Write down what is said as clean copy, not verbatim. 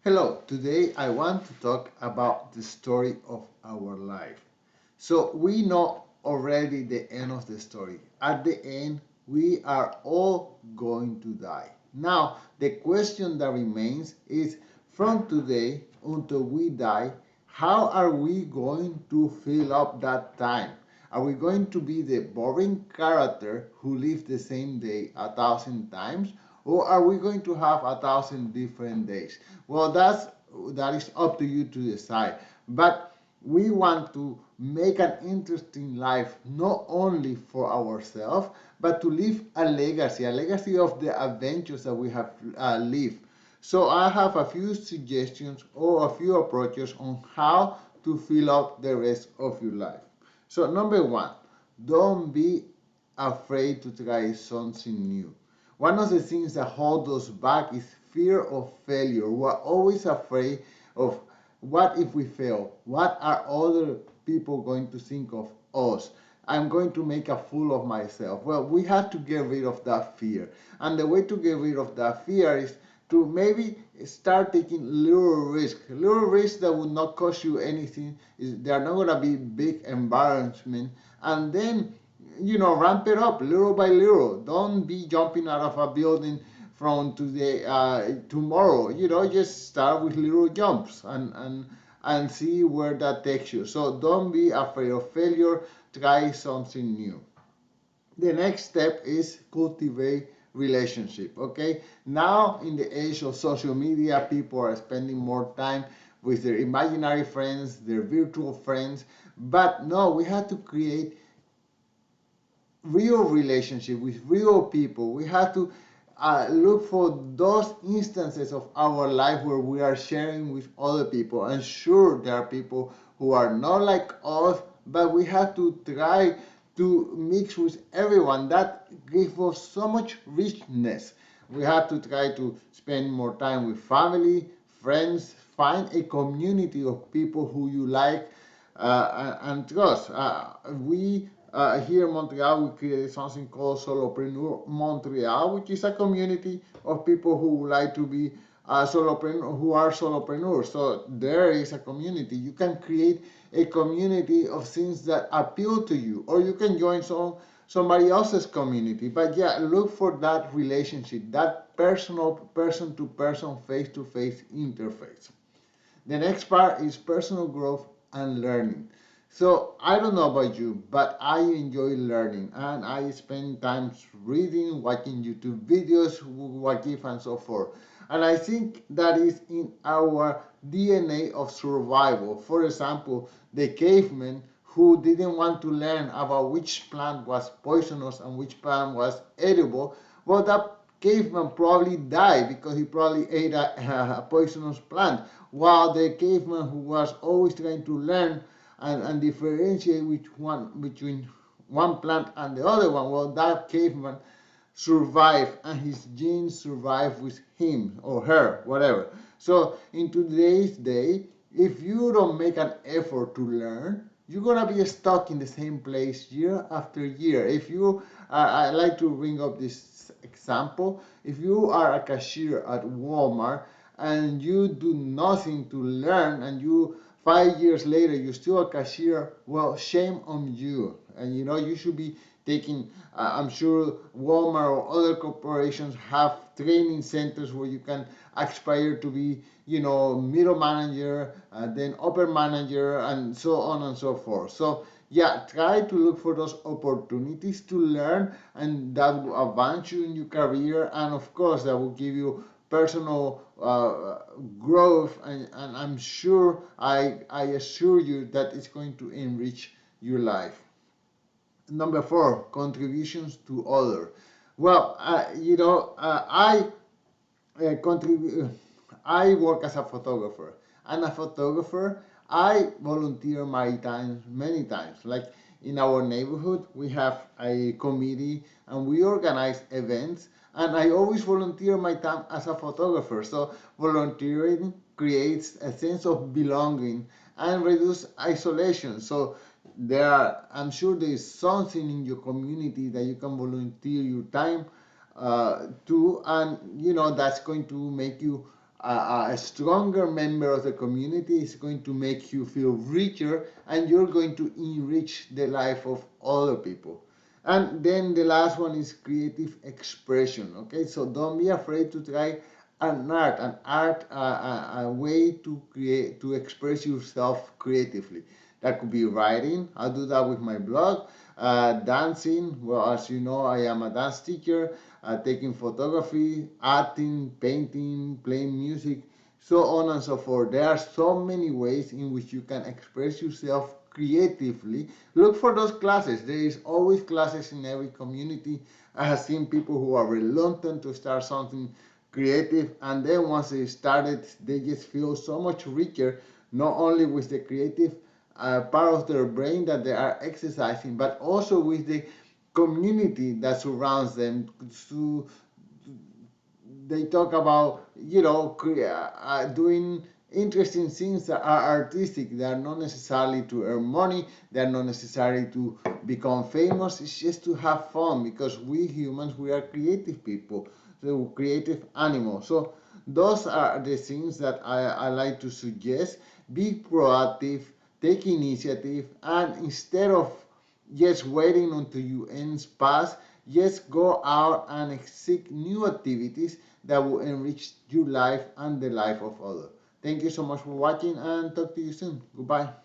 Hello, today I want to talk about the story of our life. So we know already the end of the story. At the end, we are all going to die. Now, the question that remains is from today until we die, how are we going to fill up that time? Are we going to be the boring character who lives the same day 1,000 times? Or are we going to have 1,000 different days? Well, that is up to you to decide. But we want to make an interesting life not only for ourselves, but to leave a legacy of the adventures that we have lived. So I have a few suggestions or a few approaches on how to fill up the rest of your life. So number one, don't be afraid to try something new. One of the things that hold us back is fear of failure. We're always afraid of what if we fail? What are other people going to think of us? I'm going to make a fool of myself. Well, we have to get rid of that fear. And the way to get rid of that fear is to maybe start taking little risks that will not cost you anything. They're not going to be big embarrassment. And then ramp it up little by little. Don't be jumping out of a building from today tomorrow. Just start with little jumps and see where that takes you. So don't be afraid of failure. Try something new. The next step is cultivate relationship. Okay, now in the age of social media, people are spending more time with their imaginary friends, their virtual friends. But no, we have to create real relationship with real people. We have to look for those instances of our life where we are sharing with other people. And sure, there are people who are not like us, but we have to try to mix with everyone. That gives us so much richness. We have to try to spend more time with family, friends, find a community of people who you like and trust. We here in Montreal, we created something called Solopreneurs Montreal, which is a community of people who like to be solopreneur, who are solopreneurs. So there is a community. You can create a community of things that appeal to you, or you can join somebody else's community. But yeah, look for that relationship, that personal, person to person, face to face interface. The next part is personal growth and learning. So I don't know about you, but I enjoy learning and I spend time reading, watching YouTube videos, what if and so forth. And I think that is in our DNA of survival. For example, the cavemen who didn't want to learn about which plant was poisonous and which plant was edible, well, that caveman probably died because he probably ate a poisonous plant, while the caveman who was always trying to learn and differentiate which one between one plant and the other one, well, that caveman survived and his genes survived with him or her, whatever. So in today's day, if you don't make an effort to learn, you're gonna be stuck in the same place year after year. If you, I like to bring up this example. If you are a cashier at Walmart and you do nothing to learn, and you 5 years later you're still a cashier, well, shame on you. And you should be taking. I'm sure Walmart or other corporations have training centers where you can aspire to be, middle manager, then upper manager, and so on and so forth. So yeah, try to look for those opportunities to learn, and that will advance you in your career, and of course that will give you personal growth, and I'm sure, I assure you that it's going to enrich your life. Number four, contributions to others. Well, contribute. I work as a photographer, and a photographer, I volunteer my time many times. Like in our neighborhood, we have a committee, and we organize events, and I always volunteer my time as a photographer. So volunteering creates a sense of belonging and reduce isolation. So I'm sure there is something in your community that you can volunteer your time to, and that's going to make you a stronger member of the community. Is going to make you feel richer, and you're going to enrich the life of other people. And then the last one is creative expression. Okay, so don't be afraid to try a way to create, to express yourself creatively. That could be writing. I do that with my blog. Dancing. Well, as you know, I am a dance teacher. Taking photography, acting, painting, playing music, so on and so forth. There are so many ways in which you can express yourself creatively. Look for those classes. There is always classes in every community. I have seen people who are reluctant to start something creative, and then once they started, they just feel so much richer, not only with the creative part of their brain that they are exercising, but also with the community that surrounds them. So they talk about, doing interesting things that are artistic. They are not necessarily to earn money. They are not necessarily to become famous. It's just to have fun, because we humans, we are creative people, so creative animals. So those are the things that I like to suggest. Be proactive, take initiative, and instead of just waiting until you ends pass, just go out and seek new activities that will enrich your life and the life of others. Thank you so much for watching, and talk to you soon. Goodbye.